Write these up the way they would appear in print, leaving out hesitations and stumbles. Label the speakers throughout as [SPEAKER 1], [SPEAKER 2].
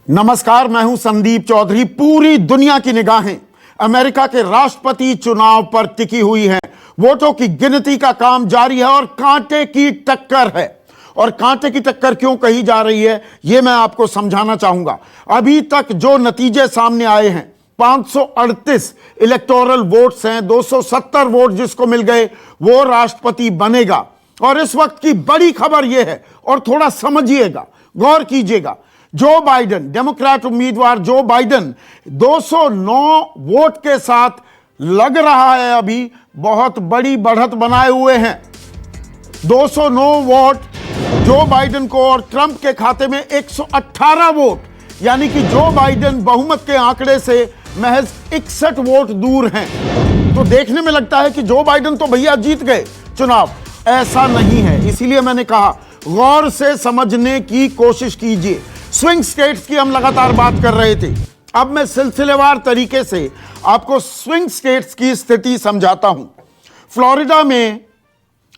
[SPEAKER 1] नमस्कार, मैं हूं संदीप चौधरी। पूरी दुनिया की निगाहें अमेरिका के राष्ट्रपति चुनाव पर टिकी हुई हैं। वोटों की गिनती का काम जारी है और कांटे की टक्कर है। और कांटे की टक्कर क्यों कही जा रही है, यह मैं आपको समझाना चाहूंगा। अभी तक जो नतीजे सामने आए हैं, 538 इलेक्टोरल वोट्स हैं, 270 वोट जिसको मिल गए वो राष्ट्रपति बनेगा। और इस वक्त की बड़ी खबर यह है, और थोड़ा समझिएगा, गौर कीजिएगा, जो बाइडेन, डेमोक्रेट उम्मीदवार जो बाइडेन 209 वोट के साथ लग रहा है, अभी बहुत बड़ी बढ़त बनाए हुए हैं। 209 वोट जो बाइडेन को, और ट्रंप के खाते में 118 वोट, यानी कि जो बाइडेन बहुमत के आंकड़े से महज 61 वोट दूर हैं। तो देखने में लगता है कि जो बाइडेन तो भैया जीत गए चुनाव। ऐसा नहीं है। इसीलिए मैंने कहा गौर से समझने की कोशिश कीजिए। स्विंग स्टेट्स की हम लगातार बात कर रहे थे। अब मैं सिलसिलेवार तरीके से आपको स्विंग स्टेट्स की स्थिति समझाता हूं। फ्लोरिडा में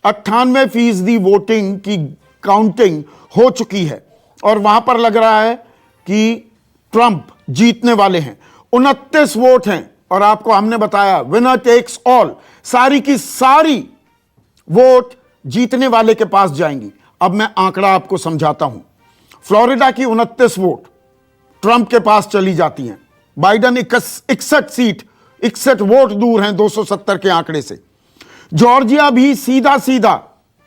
[SPEAKER 1] 98% वोटिंग की काउंटिंग हो चुकी है और वहां पर लग रहा है कि ट्रंप जीतने वाले हैं। 29 वोट हैं और आपको हमने बताया विनर टेक्स ऑल, सारी की सारी वोट जीतने वाले के पास जाएंगी। अब मैं आंकड़ा आपको समझाता हूं। फ्लोरिडा की 29 वोट ट्रंप के पास चली जाती हैं। बाइडेन 61 वोट दूर हैं 270 के आंकड़े से। जॉर्जिया भी सीधा सीधा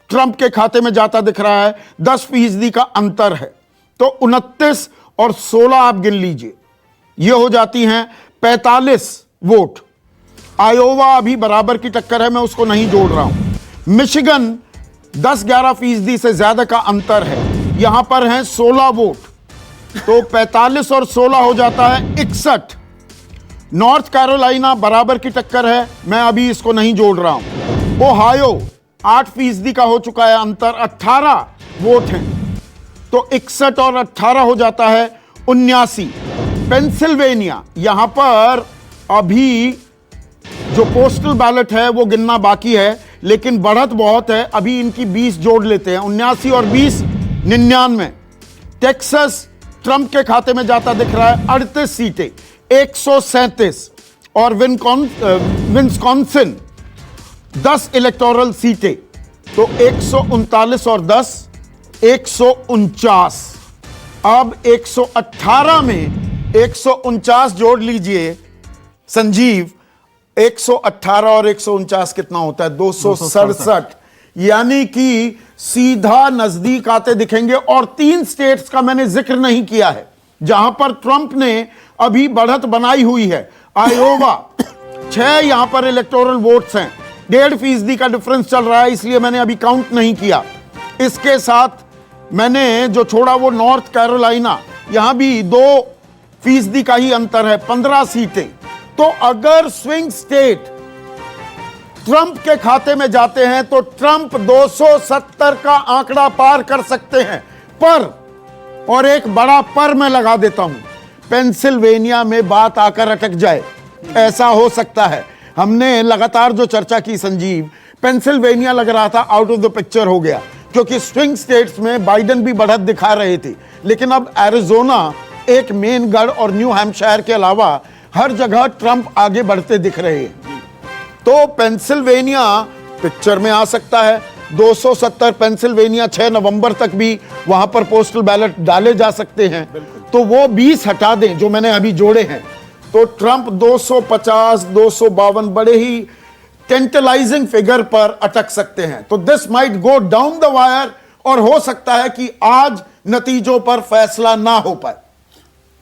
[SPEAKER 1] ट्रंप के खाते में जाता दिख रहा है, 10% का अंतर है। तो 29 और 16 आप गिन लीजिए, ये हो जाती हैं 45 वोट। आयोवा अभी बराबर की टक्कर है, मैं उसको नहीं जोड़ रहा हूं। मिशिगन 10-11% से ज्यादा का अंतर है, यहां पर हैं 16 वोट, तो 45 और 16 हो जाता है 61। नॉर्थ कैरोलिना बराबर की टक्कर है, मैं अभी इसको नहीं जोड़ रहा हूं। ओहायो 8% का हो चुका है अंतर, 18 वोट हैं, तो 61 और 18 हो जाता है 79। पेंसिल्वेनिया, यहां पर अभी जो पोस्टल बैलेट है वो गिनना बाकी है, लेकिन बढ़त बहुत है। अभी इनकी 20 जोड़ लेते हैं, 79 और 20 99। टेक्सास ट्रंप के खाते में जाता दिख रहा है 38 सीटें, 137। और विस्कॉन्सिन 10 इलेक्टोरल सीटें, तो 139 और 10 149। अब 118 में 149 जोड़ लीजिए संजीव। 118 और 149 कितना होता है? 267। यानी कि सीधा नजदीक आते दिखेंगे। और 3 स्टेट्स का मैंने जिक्र नहीं किया है जहां पर ट्रंप ने अभी बढ़त बनाई हुई है। आयोवा 6 यहां पर इलेक्टोरल वोट्स हैं, 1.5% का डिफरेंस चल रहा है, इसलिए मैंने अभी काउंट नहीं किया। इसके साथ मैंने जो छोड़ा वो नॉर्थ कैरोलिना, यहां भी 2% का ही अंतर है, 15 सीटें। तो अगर स्विंग स्टेट ट्रंप के खाते में जाते हैं तो ट्रंप 270 का आंकड़ा पार कर सकते हैं। पर, और एक बड़ा पर मैं लगा देता हूं, पेंसिल्वेनिया में बात आकर अटक जाए, ऐसा हो सकता है। हमने लगातार जो चर्चा की संजीव, पेंसिल्वेनिया लग रहा था आउट ऑफ द पिक्चर हो गया, क्योंकि स्विंग स्टेट्स में बाइडेन भी बढ़त दिखा रहे थे। लेकिन अब एरिजोना, एक मेन गढ़ और न्यू हैम्पशायर के अलावा हर जगह ट्रंप आगे बढ़ते दिख रहे हैं। तो पेंसिल्वेनिया पिक्चर में आ सकता है। 270 पेंसिल्वेनिया, 6 नवंबर तक भी वहां पर पोस्टल बैलेट डाले जा सकते हैं। तो वो 20 हटा दें जो मैंने अभी जोड़े हैं, तो ट्रंप 250, 252 बड़े ही टेंटलाइजिंग फिगर पर अटक सकते हैं। तो this might go down the wire, और हो सकता है कि आज नतीजों पर फैसला ना हो पाए।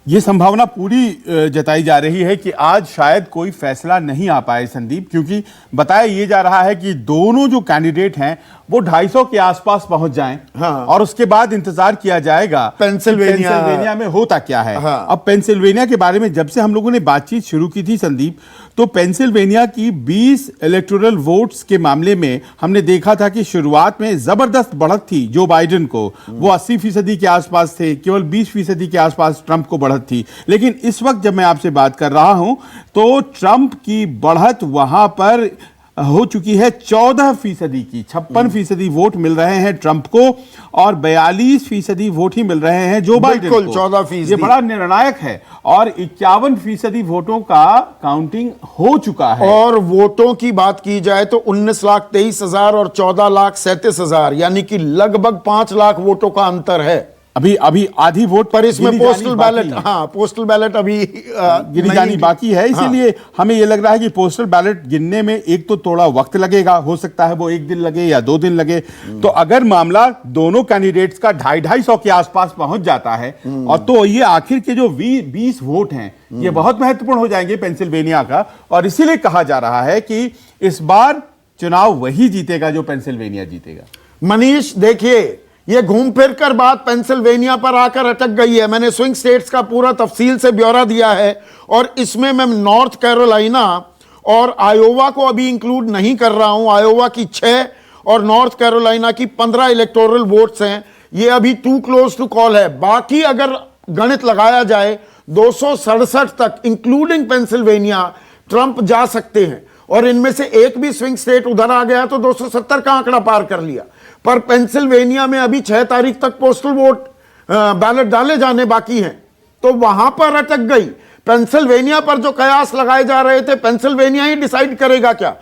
[SPEAKER 2] ये संभावना पूरी जताई जा रही है कि आज शायद कोई फैसला नहीं आ पाए संदीप, क्योंकि बताया ये जा रहा है कि दोनों जो कैंडिडेट हैं वो 250 के आसपास पहुंच जाएं।
[SPEAKER 1] हाँ।
[SPEAKER 2] और उसके बाद इंतजार किया जाएगा पेंसिल्वेनिया में होता क्या है।
[SPEAKER 1] हाँ।
[SPEAKER 2] अब पेंसिल्वेनिया के बारे में जब से हम लोगों ने बातचीत शुरू की थी संदीप, तो पेंसिल्वेनिया की 20 इलेक्टोरल वोट्स के मामले में हमने देखा था कि शुरुआत में जबरदस्त बढ़त थी जो बाइडेन को, वो 80% के आसपास थे, केवल 20% के आसपास ट्रंप को बढ़त थी। लेकिन इस वक्त जब मैं आपसे बात कर रहा हूं तो ट्रंप की बढ़त वहां पर हो चुकी है 14% की। 56% वोट मिल रहे हैं ट्रंप को और 42% वोट ही मिल रहे हैं जो बाइडेन
[SPEAKER 1] बिल्कुल,
[SPEAKER 2] को।
[SPEAKER 1] 14%।
[SPEAKER 2] ये बड़ा निर्णायक है और 51% वोटों का काउंटिंग हो चुका है।
[SPEAKER 1] और वोटों की बात की जाए तो 19,23,000 और 14,37,000 यानी कि लगभग 5 लाख वोटों का अंतर है।
[SPEAKER 2] अभी आधी वोट
[SPEAKER 1] पर इसमें
[SPEAKER 2] गिनी जानी
[SPEAKER 1] पोस्टल
[SPEAKER 2] बाकी
[SPEAKER 1] बैलेट,
[SPEAKER 2] है।
[SPEAKER 1] हाँ पोस्टल बैलेट अभी
[SPEAKER 2] गिनी जानी बाकी है, इसीलिए हमें यह लग रहा है कि पोस्टल बैलेट गिनने में एक तो थोड़ा वक्त लगेगा, हो सकता है वो 1 दिन लगे या 2 दिन लगे। तो अगर मामला दोनों कैंडिडेट्स का 250-250 के आसपास पहुंच जाता है और तो ये आखिर के जो 20 वोट हैं ये बहुत महत्वपूर्ण हो जाएंगे पेंसिल्वेनिया का। और इसीलिए कहा जा रहा है कि इस बार चुनाव वही जीतेगा जो पेंसिल्वेनिया जीतेगा।
[SPEAKER 1] मनीष देखिए, ये घूम फिर कर बात पेंसिल्वेनिया पर आकर अटक गई है। मैंने स्विंग स्टेट्स का पूरा तफसील से ब्यौरा दिया है और इसमें मैं नॉर्थ कैरोलिना और आयोवा को अभी इंक्लूड नहीं कर रहा हूं। आयोवा की 6 और नॉर्थ कैरोलिना की 15 इलेक्टोरल वोट्स हैं। ये अभी टू क्लोज टू कॉल है। बाकी अगर गणित लगाया जाए 267 तक इंक्लूडिंग पेंसिल्वेनिया ट्रंप जा सकते हैं और इनमें से एक भी स्विंग स्टेट उधर आ गया तो 270 का आंकड़ा पार कर लिया। पर पेंसिल्वेनिया में अभी 6 तारीख तक पोस्टल वोट बैलेट डाले जाने बाकी हैं, तो वहां पर अटक गई। पेंसिल्वेनिया पर जो कयास लगाए जा रहे थे, पेंसिल्वेनिया ही डिसाइड करेगा क्या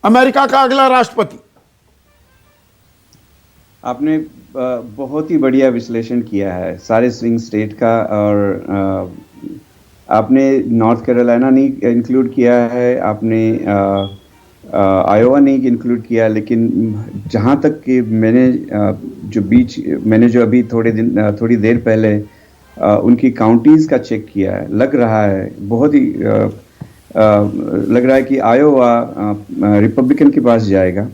[SPEAKER 1] अमेरिका का अगला राष्ट्रपति।
[SPEAKER 3] आपने बहुत ही बढ़िया विश्लेषण किया है सारे स्विंग स्टेट का। और आपने नॉर्थ कैरोलिना नहीं इंक्लूड किया है, आपने आयोवा नहीं इंक्लूड किया, लेकिन जहाँ तक कि मैंने जो अभी थोड़ी देर पहले उनकी काउंटीज़ का चेक किया है, लग रहा है बहुत ही लग रहा है कि आयोवा रिपब्लिकन के पास जाएगा।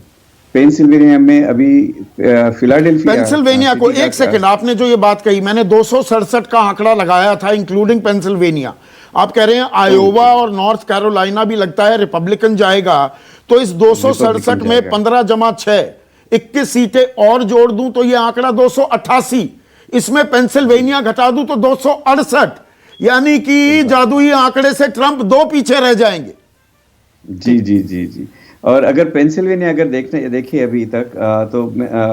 [SPEAKER 3] पेंसिल्वेनिया में अभी फिलाडेल्फिया,
[SPEAKER 1] पेंसिल्वेनिया को एक सेकंड, आपने जो ये बात कही, मैंने 267 का आंकड़ा लगाया था इंक्लूडिंग पेंसिल्वेनिया। आप कह रहे हैं आयोवा और नॉर्थ कैरोलिना भी लगता है रिपब्लिकन जाएगा, तो इस 267 में 15 जमा 6 21 सीटें और जोड़ दूं तो ये आंकड़ा 288, इसमें पेंसिल्वेनिया घटा दूं तो 268, यानी कि जादुई आंकड़े से ट्रंप 2 पीछे रह जाएंगे।
[SPEAKER 3] जी जी जी जी। और अगर पेंसिल्वेनिया अगर देखिए अभी तक तो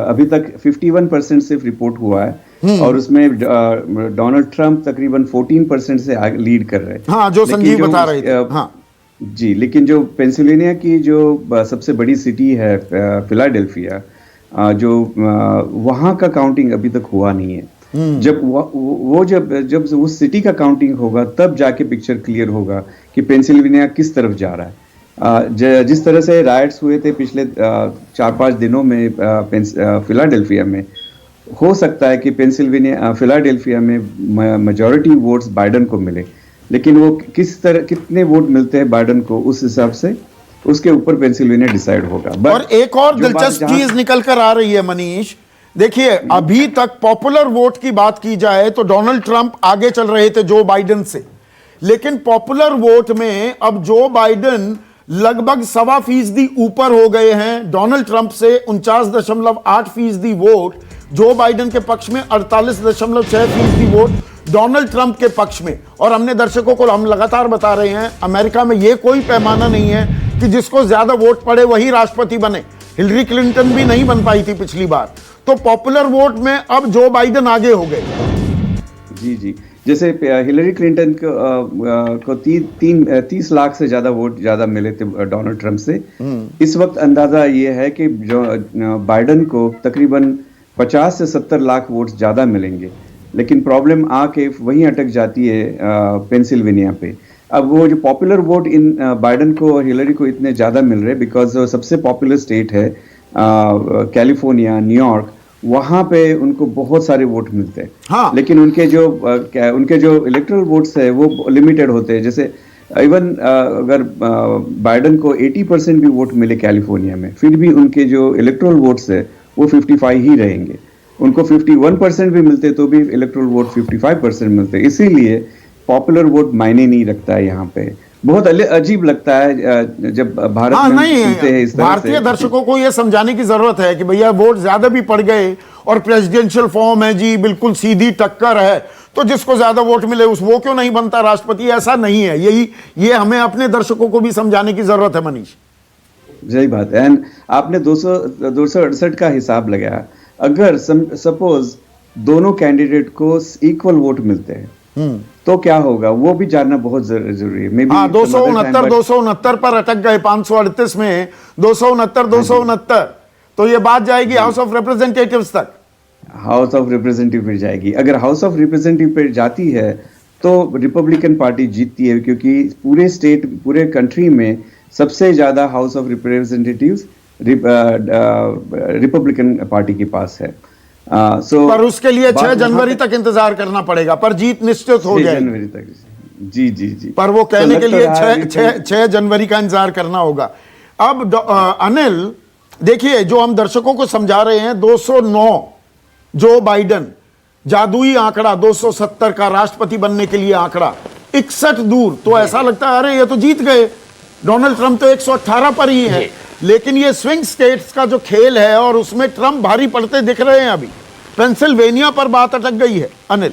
[SPEAKER 3] अभी तक 51% सिर्फ रिपोर्ट हुआ है और उसमें डोनाल्ड ट्रंप तकरीबन 14% से लीड कर रहे हैं।
[SPEAKER 1] हाँ, जो संजीव बता रहे थे। हाँ
[SPEAKER 3] जी, लेकिन जो पेंसिल्वेनिया की जो सबसे बड़ी सिटी है फिलाडेल्फिया, जो वहाँ का काउंटिंग अभी तक हुआ नहीं है। जब उस सिटी का काउंटिंग होगा तब जाके पिक्चर क्लियर होगा कि पेंसिल्वेनिया किस तरफ जा रहा है। जिस तरह से राइट्स हुए थे पिछले 4-5 दिनों में फिलाडेल्फिया में, हो सकता है कि फिलाडेल्फिया में मेजॉरिटी वोट्स बाइडेन को मिले, लेकिन वो कितने वोट मिलते हैं बाइडेन को, उस हिसाब से उसके ऊपर पेंसिल्वेनिया डिसाइड होगा।
[SPEAKER 1] और एक और दिलचस्प चीज निकल कर आ रही है मनीष, देखिए अभी तक पॉपुलर वोट की बात की जाए तो डोनाल्ड ट्रंप आगे चल रहे थे जो बाइडेन से, लेकिन पॉपुलर वोट में अब जो बाइडेन लगभग 1.25% ऊपर हो गए हैं डोनाल्ड ट्रंप से। 49.8% वोट जो बाइडेन के पक्ष में, 48.6% वोट डोनाल्ड ट्रंप के पक्ष में। और हमने दर्शकों को हम लगातार बता रहे हैं, अमेरिका में यह कोई पैमाना नहीं है कि जिसको ज्यादा वोट पड़े वही राष्ट्रपति बने। हिलरी क्लिंटन भी नहीं बन पाई थी पिछली बार। तो पॉपुलर वोट में अब जो बाइडेन आगे हो गए।
[SPEAKER 3] जी जी, जैसे हिलरी क्लिंटन को 30 लाख से ज्यादा वोट ज्यादा मिले थे डोनाल्ड ट्रंप से। इस वक्त अंदाजा ये है कि जो बाइडेन को तकरीबन 50 से 70 लाख वोट ज्यादा मिलेंगे, लेकिन प्रॉब्लम आके वहीं अटक जाती है पेंसिल्वेनिया पे। अब वो जो पॉपुलर वोट इन बाइडेन को और हिलरी को इतने ज्यादा मिल रहे बिकॉज सबसे पॉपुलर स्टेट है कैलिफोर्निया, न्यूयॉर्क, वहां पे उनको बहुत सारे वोट मिलते हैं।
[SPEAKER 1] हाँ।
[SPEAKER 3] लेकिन उनके जो इलेक्टोरल वोट्स है वो लिमिटेड होते हैं। जैसे इवन अगर बाइडेन को 80% भी वोट मिले कैलिफोर्निया में, फिर भी उनके जो इलेक्टोरल वोट्स है वो 55 ही रहेंगे। उनको 51% भी मिलते तो भी इलेक्टोरल वोट 55% मिलते। इसीलिए पॉपुलर वोट मायने नहीं रखता है यहाँ पे। बहुत अजीब लगता है जब भारत में सुनते हैं इस तरह से।
[SPEAKER 1] भारतीय दर्शकों को यह समझाने की जरूरत है कि भैया वोट ज्यादा भी पड़ गए और प्रेसिडेंशियल फॉर्म है जी, बिल्कुल सीधी टक्कर है, तो जिसको ज्यादा वोट मिले वो क्यों नहीं बनता राष्ट्रपति। ऐसा नहीं है। ये हमें अपने दर्शकों को भी समझाने की जरूरत है मनीष।
[SPEAKER 3] सही बात है। एंड आपने 268 का हिसाब लगाया, अगर सपोज दोनों कैंडिडेट को इक्वल वोट मिलते हैं तो क्या होगा, वो भी जानना बहुत जरूरी है। मे बी
[SPEAKER 1] हाँ, 269 पर अटक गए 538 में, 269 तो ये बात जाएगी हाउस ऑफ रिप्रेजेंटेटिव्स तक।
[SPEAKER 3] हाउस ऑफ रिप्रेजेंटेटिव पे जाएगी। अगर हाउस ऑफ रिप्रेजेंटेटिव पे जाती है तो रिपब्लिकन पार्टी जीतती है, क्योंकि पूरे स्टेट, पूरे कंट्री में सबसे ज्यादा house of representatives Republican party के पास है।
[SPEAKER 1] पर उसके लिए 6 जनवरी तक इंतजार करना पड़ेगा, पर जीत निश्चित हो जाएगी 6
[SPEAKER 3] जनवरी तक। जी जी जी।
[SPEAKER 1] पर वो कहने के लिए 6 जनवरी का इंतजार करना होगा। अब अनिल देखिए, जो हम दर्शकों को समझा रहे हैं, 209 जो बाइडन, जादुई आंकड़ा 270 का राष्ट्रपति बनने के लिए आंकड़ा, 61 दूर, तो ऐसा लगता है अरे ये तो जीत गए। डोनाल्ड ट्रंप तो 118 पर ही है, लेकिन ये स्विंग स्टेट्स का जो खेल है और उसमें ट्रंप भारी पड़ते दिख रहे हैं। अभी पेंसिल्वेनिया पर बात अटक गई है अनिल।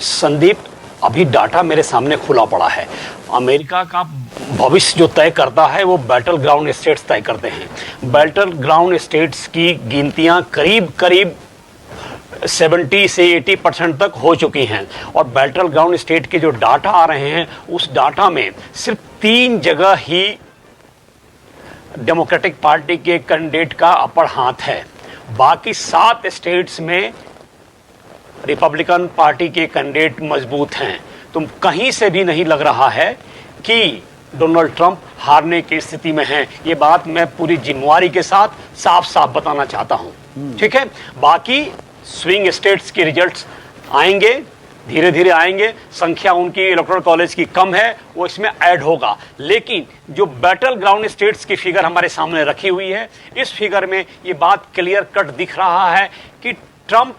[SPEAKER 4] संदीप, अभी डाटा मेरे सामने खुला पड़ा है। अमेरिका का भविष्य जो तय करता है वो बैटल ग्राउंड स्टेट्स तय करते हैं। बैटल ग्राउंड स्टेट्स की गिनतियां करीब करीब 70 से 80% तक हो चुकी हैं, और बैटल ग्राउंड स्टेट के जो डाटा आ रहे हैं उस डाटा में सिर्फ 3 जगह ही डेमोक्रेटिक पार्टी के कैंडिडेट का अपर हाथ है। बाकी 7 स्टेट्स में रिपब्लिकन पार्टी के कैंडिडेट मजबूत हैं। तुम कहीं से भी नहीं लग रहा है कि डोनाल्ड ट्रंप हारने की स्थिति में हैं। ये बात मैं पूरी जिम्मेवारी के साथ साफ साफ बताना चाहता हूं। ठीक है, बाकी स्विंग स्टेट्स के रिजल्ट्स आएंगे, धीरे धीरे आएंगे। संख्या उनकी इलेक्टोरल कॉलेज की कम है, वो इसमें ऐड होगा। लेकिन जो बैटल ग्राउंड स्टेट्स की फिगर हमारे सामने रखी हुई है, इस फिगर में ये बात क्लियर कट दिख रहा है कि ट्रंप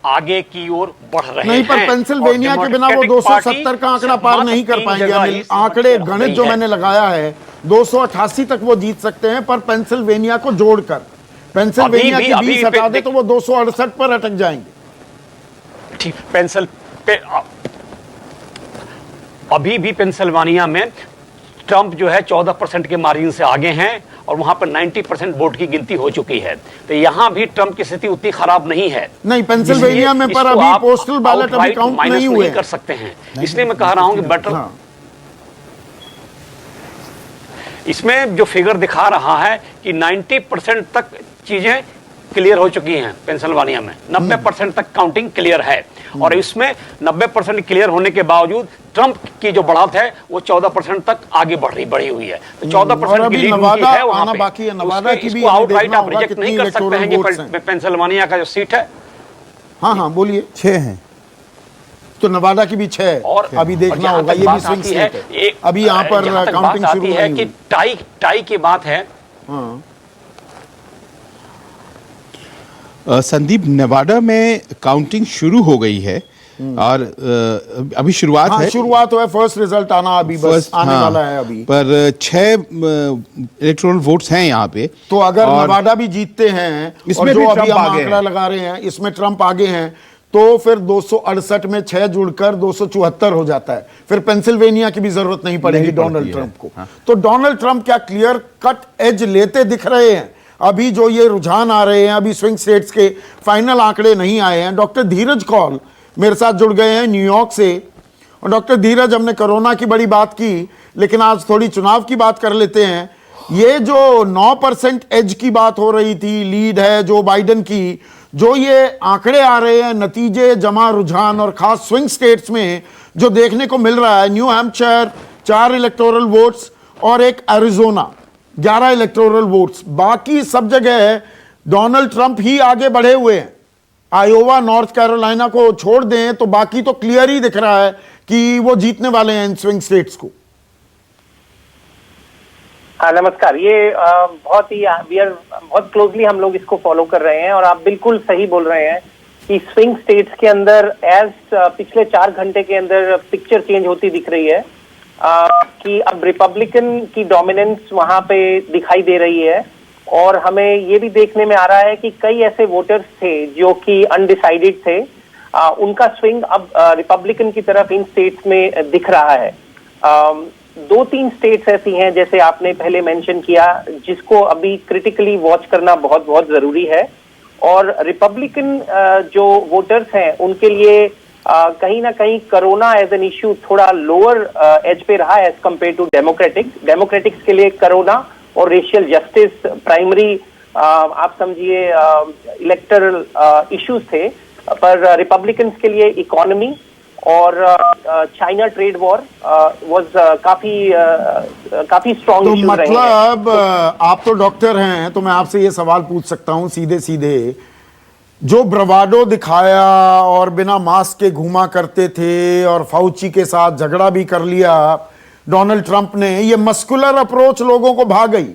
[SPEAKER 4] आगे की ओर बढ़ रहे हैं।
[SPEAKER 1] नहीं, पर पेंसिल्वेनिया के बिना वो 270 का आंकड़ा पार नहीं कर पाएंगे अनिल। आंकड़े गणित जो मैंने लगाया है 288 तक वो जीत सकते हैं, पर पेंसिल्वेनिया को जोड़कर, पेंसिल्वेनिया की 20 हटा दे तो वो 268 पर अटक जाएंगे।
[SPEAKER 4] ठीक, अभी भी पेंसिल्वेनिया में ट्रंप जो है 14% के मार्जिन से आगे हैं, और वहां पर 90% वोट की गिनती हो चुकी है। तो यहां भी ट्रंप की स्थिति उतनी खराब नहीं है।
[SPEAKER 1] नहीं, पेंसिल्वेनिया में पर अभी पोस्टल बैलेट अभी काउंट नहीं हुए
[SPEAKER 4] कर सकते हैं। इसलिए मैं कह रहा हूं कि बैटल, इसमें जो फिगर दिखा रहा है कि 90% तक चीजें क्लियर हो चुकी हैं पेंसिल्वेनिया में, 90% तक काउंटिंग क्लियर है, और इसमें 90% क्लियर होने के बावजूद ट्रंप की जो बढ़त है वो 14% तक आगे बढ़ी हुई है। तो 14% की लीड उनकी है वहां पे।
[SPEAKER 1] बाकी है नवादा की भी,
[SPEAKER 4] आउटराइट आप रिजेक्ट नहीं कर सकते हैं कि पेंसिल्वेनिया का जो सीट है।
[SPEAKER 1] हाँ, बोलिए।
[SPEAKER 2] 6 हैं,
[SPEAKER 1] तो नवादा की भी 6, और अभी देखना होगा। ये भी स्विंग स्टेट है। अभी यहाँ पर काउंटिंग शुरू
[SPEAKER 4] है कि टाई की बात है।
[SPEAKER 2] संदीप, नवादा में काउंटिंग शुरू हो गई है और अभी शुरुआत है।
[SPEAKER 1] शुरुआत हुआ है, फर्स्ट रिजल्ट आना अभी बस आने वाला है अभी।
[SPEAKER 2] पर 6 इलेक्टोरल वोट्स हैं यहाँ पे।
[SPEAKER 1] तो अगर नवादा भी जीतते हैं, इसमें जो अभी हम आंकड़ा लगा रहे हैं, इसमें ट्रंप आगे हैं, तो फिर 268 में 6 जुड़कर 274 हो जाता है। फिर पेंसिल्वेनिया की भी जरूरत नहीं पड़ेगी डोनाल्ड ट्रंप को। तो डोनाल्ड ट्रंप क्या क्लियर कट एज लेते दिख रहे हैं? अभी जो ये रुझान आ रहे हैं, अभी स्विंग स्टेट्स के फाइनल आंकड़े नहीं आए हैं। डॉक्टर धीरज कौल मेरे साथ जुड़ गए हैं न्यूयॉर्क से। और डॉक्टर धीरज, हमने कोरोना की बड़ी बात की, लेकिन आज थोड़ी चुनाव की बात कर लेते हैं। ये जो 9% एज की बात हो रही थी, लीड है जो बाइडन की, जो ये आंकड़े आ रहे हैं, नतीजे जमा रुझान, और खास स्विंग स्टेट्स में जो देखने को मिल रहा है, न्यू हैम्पशायर 4 इलेक्टोरल वोट्स और एक एरिजोना 11 इलेक्टोरल वोट्स, बाकी सब जगह डोनाल्ड ट्रंप ही आगे बढ़े हुए हैं। आयोवा, नॉर्थ कैरोलिना को छोड़ दें तो बाकी तो क्लियर ही दिख रहा है कि वो जीतने वाले हैं इन स्विंग स्टेट्स को।
[SPEAKER 5] हाँ, नमस्कार। ये बहुत क्लोजली हम लोग इसको फॉलो कर रहे हैं, और आप बिल्कुल सही बोल रहे हैं कि स्विंग स्टेट्स के अंदर पिछले 4 घंटे के अंदर पिक्चर चेंज होती दिख रही है। कि अब रिपब्लिकन की डोमिनेंस वहां पे दिखाई दे रही है, और हमें ये भी देखने में आ रहा है कि कई ऐसे वोटर्स थे जो कि अनडिसाइडेड थे, उनका स्विंग अब रिपब्लिकन की तरफ इन स्टेट्स में दिख रहा है। 2-3 स्टेट्स ऐसी हैं जैसे आपने पहले मेंशन किया जिसको अभी क्रिटिकली वॉच करना बहुत बहुत जरूरी है। और रिपब्लिकन जो वोटर्स हैं उनके लिए कहीं ना कहीं कोरोना एज एन इश्यू थोड़ा लोअर एज पे रहा एज कंपेयर टू डेमोक्रेटिक्स के लिए कोरोना और रेशियल जस्टिस प्राइमरी आप समझिए इलेक्टरल इश्यूज थे, पर रिपब्लिकन्स के लिए इकोनॉमी और चाइना ट्रेड वॉर वाज काफी स्ट्रॉन्ग
[SPEAKER 1] तो
[SPEAKER 5] इश्यूज रहे हैं।
[SPEAKER 1] मतलब आप तो डॉक्टर हैं, तो मैं आपसे ये सवाल पूछ सकता हूं सीधे सीधे, जो ब्रवाडो दिखाया और बिना मास्क के घूमा करते थे और फाउची के साथ झगड़ा भी कर लिया डोनाल्ड ट्रंप ने, ये मस्कुलर अप्रोच लोगों को भा गई।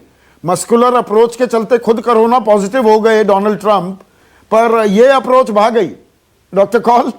[SPEAKER 1] मस्कुलर अप्रोच के चलते खुद कोरोना पॉजिटिव हो गए डोनाल्ड ट्रंप, पर ये अप्रोच भा गई। डॉक्टर कॉल,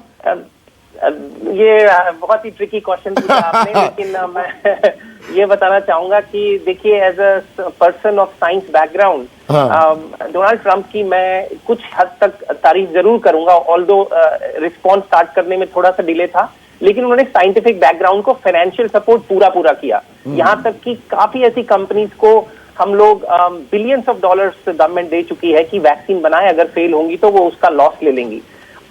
[SPEAKER 5] ये बहुत ही ट्रिकी क्वेश्चन पूछा आपने, लेकिन मैं ये बताना चाहूंगा कि देखिए as a person of science background Donald Trump की मैं कुछ हद तक तारीफ जरूर करूंगा, ऑल्दो रिस्पॉन्स स्टार्ट करने में थोड़ा सा डिले था, लेकिन उन्होंने साइंटिफिक बैकग्राउंड को फाइनेंशियल सपोर्ट पूरा किया। यहाँ तक कि काफी ऐसी कंपनीज को हम लोग बिलियंस ऑफ डॉलर्स गवर्नमेंट दे चुकी है कि वैक्सीन बनाए, अगर फेल होंगी तो वो उसका लॉस ले लेंगी।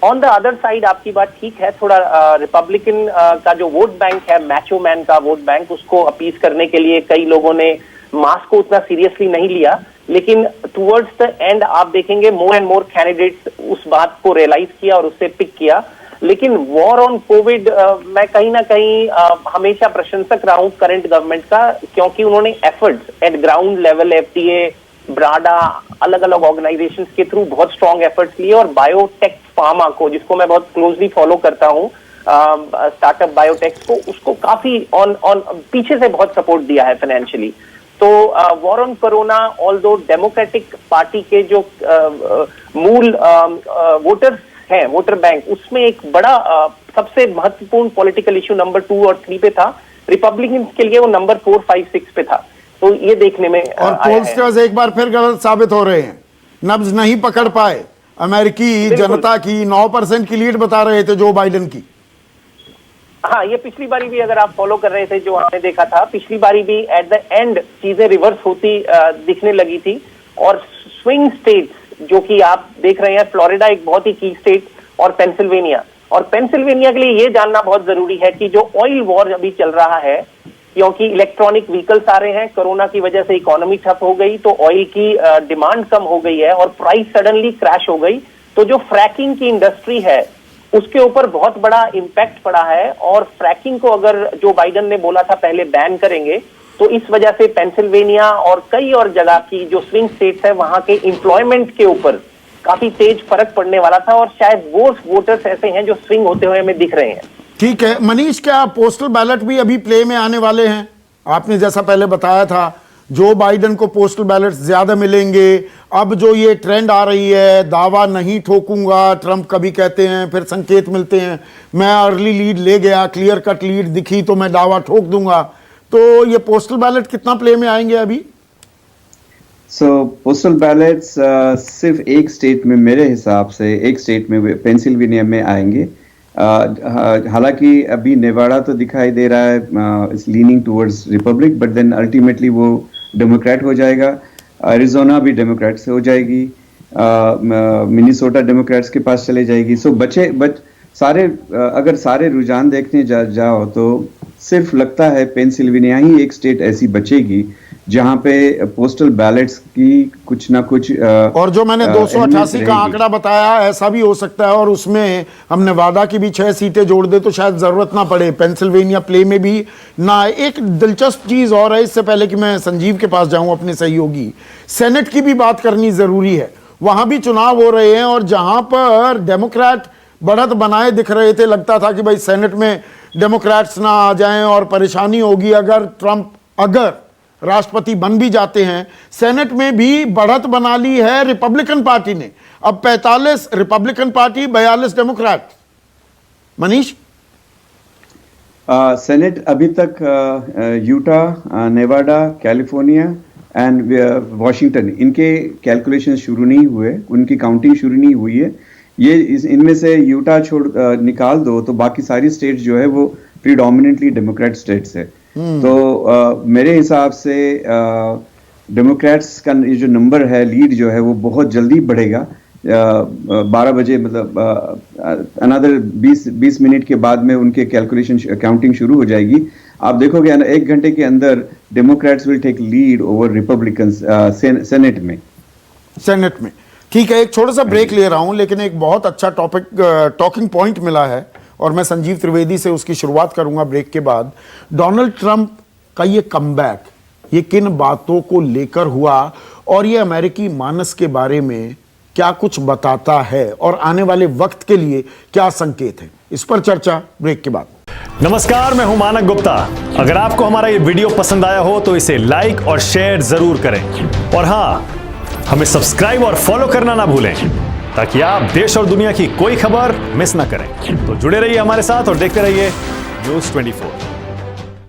[SPEAKER 5] ऑन द अदर साइड आपकी बात ठीक है, थोड़ा रिपब्लिकन का जो वोट बैंक है, मैचो मैन का वोट बैंक, उसको अपीज करने के लिए कई लोगों ने मास्क को उतना सीरियसली नहीं लिया, लेकिन टुवर्ड्स द एंड आप देखेंगे मोर एंड मोर कैंडिडेट्स उस बात को रियलाइज किया और उससे पिक किया। लेकिन वॉर ऑन कोविड मैं कहीं ना कहीं हमेशा प्रशंसक रहा हूं करंट गवर्नमेंट का, क्योंकि उन्होंने efforts at ground level, FDA, ब्राडा, अलग अलग ऑर्गेनाइजेशंस के थ्रू बहुत स्ट्रॉन्ग एफर्ट्स लिए और बायोटेक फार्मा को, जिसको मैं बहुत क्लोजली फॉलो करता हूं, स्टार्टअप बायोटेक्स को, उसको काफी ऑन पीछे से बहुत सपोर्ट दिया है फाइनेंशियली। तो war on corona, although democratic party के जो मूल वोटर्स हैं, वोटर बैंक, उसमें एक बड़ा सबसे महत्वपूर्ण पॉलिटिकल इश्यू नंबर 2 और 3 पे था, रिपब्लिकन के लिए वो नंबर 4, 5, 6 पे था। तो ये देखने में
[SPEAKER 1] और पोलस्टर्स एक बार फिर गलत साबित हो रहे हैं, नब्ज नहीं पकड़ पाए। अमेरिकी जनता की 9% की लीड बता रहे थे जो बाइडेन की।
[SPEAKER 5] हाँ, ये पिछली बारी भी अगर आप फॉलो कर रहे थे जो आपने देखा था, पिछली बारी भी एट द एंड चीजें रिवर्स होती दिखने लगी थी। और स्विंग स्टेट्स जो कि आप देख रहे हैं, फ्लोरिडा एक बहुत ही की स्टेट, और पेंसिल्वेनिया के लिए ये जानना बहुत जरूरी है कि जो ऑयल वॉर अभी चल रहा है, क्योंकि इलेक्ट्रॉनिक व्हीकल्स आ रहे हैं, कोरोना की वजह से इकोनॉमी ठप हो गई, तो ऑयल की डिमांड कम हो गई है और प्राइस सडनली क्रैश हो गई, तो जो फ्रैकिंग की इंडस्ट्री है उसके ऊपर बहुत बड़ा इंपैक्ट पड़ा है। और फ्रैकिंग को अगर जो बाइडेन ने बोला था पहले बैन करेंगे, तो इस वजह से पेंसिल्वेनिया और कई और जगह की जो स्विंग स्टेट्स है वहां के एम्प्लॉयमेंट के ऊपर काफी तेज फर्क पड़ने वाला था, और शायद वो वोटर्स ऐसे हैं जो स्विंग होते हुए हमें दिख रहे हैं।
[SPEAKER 1] ठीक है मनीष, क्या पोस्टल बैलेट भी अभी प्ले में आने वाले हैं? आपने जैसा पहले बताया था जो बाइडेन को पोस्टल बैलेट ज्यादा मिलेंगे, अब जो ये ट्रेंड आ रही है, दावा नहीं ठोकूंगा, ट्रंप कभी कहते हैं, फिर संकेत मिलते हैं मैं अर्ली लीड ले गया, क्लियर कट लीड दिखी तो मैं दावा ठोक दूंगा, तो ये पोस्टल बैलेट कितना प्ले में आएंगे अभी?
[SPEAKER 3] पोस्टल बैलेट्स सिर्फ एक स्टेट में, मेरे हिसाब से एक स्टेट में, पेंसिल्वेनिया में आएंगे। हालांकि अभी नेवाडा तो दिखाई दे रहा है is leaning towards republic, but then ultimately वो डेमोक्रेट हो जाएगा। एरिजोना भी डेमोक्रेट से हो जाएगी, मिनीसोटा डेमोक्रेट्स के पास चले जाएगी। सारे अगर सारे रुझान देखने जाओ तो सिर्फ लगता है पेंसिल्वेनिया ही एक स्टेट ऐसी बचेगी जहां पे पोस्टल बैलेट्स की कुछ ना कुछ
[SPEAKER 1] और जो मैंने 288 का आंकड़ा बताया, ऐसा भी हो सकता है और उसमें हम नेवाडा की भी 6 सीटें जोड़ दे तो शायद जरूरत ना पड़े, पेंसिल्वेनिया प्ले में भी ना। एक दिलचस्प चीज और है, इससे पहले कि मैं संजीव के पास जाऊं अपने सहयोगी, सेनेट की भी बात करनी जरूरी है। वहां भी चुनाव हो रहे हैं और जहां पर डेमोक्रेट बढ़त बनाए दिख रहे थे, लगता था कि भाई सेनेट में डेमोक्रेट्स ना आ जाएं और परेशानी होगी अगर ट्रंप अगर राष्ट्रपति बन भी जाते हैं। सेनेट में भी बढ़त बना ली है रिपब्लिकन पार्टी ने, अब 45 Republican party, 42 Democrat. Manish,
[SPEAKER 3] senate अभी तक Utah, Nevada, California and Washington, इनके कैलकुलेशन शुरू नहीं हुए, उनकी काउंटिंग शुरू नहीं हुई है। ये इनमें से यूटा निकाल दो तो बाकी सारी स्टेट्स जो है वो प्रीडोमिनेंटली डेमोक्रेट स्टेट्स है। तो मेरे हिसाब से डेमोक्रेट्स का ये जो नंबर है, लीड जो है वो बहुत जल्दी बढ़ेगा। 12 बजे मतलब अनदर 20 मिनट के बाद में उनके कैलकुलेशन काउंटिंग शुरू हो जाएगी। आप देखोगे 1 घंटे के अंदर democrats will take lead over republicans senate में।
[SPEAKER 1] ठीक है, एक छोटा सा ब्रेक ले रहा हूं, लेकिन एक बहुत अच्छा टॉकिंग पॉइंट मिला है और मैं संजीव त्रिवेदी से उसकी शुरुआत करूंगा ब्रेक के बाद। डोनाल्ड ट्रंप का ये कमबैक, ये किन बातों को लेकर हुआ और ये अमेरिकी मानस के बारे में क्या कुछ बताता है और आने वाले वक्त के लिए क्या संकेत है, इस पर चर्चा ब्रेक के बाद।
[SPEAKER 6] नमस्कार, मैं हूं मानक गुप्ता। अगर आपको हमारा ये वीडियो पसंद आया हो तो इसे लाइक और शेयर जरूर करें और हां, हमें सब्सक्राइब और फॉलो करना ना भूलें ताकि आप देश और दुनिया की कोई खबर मिस ना करें। तो जुड़े रहिए हमारे साथ और देखते रहिए News 24।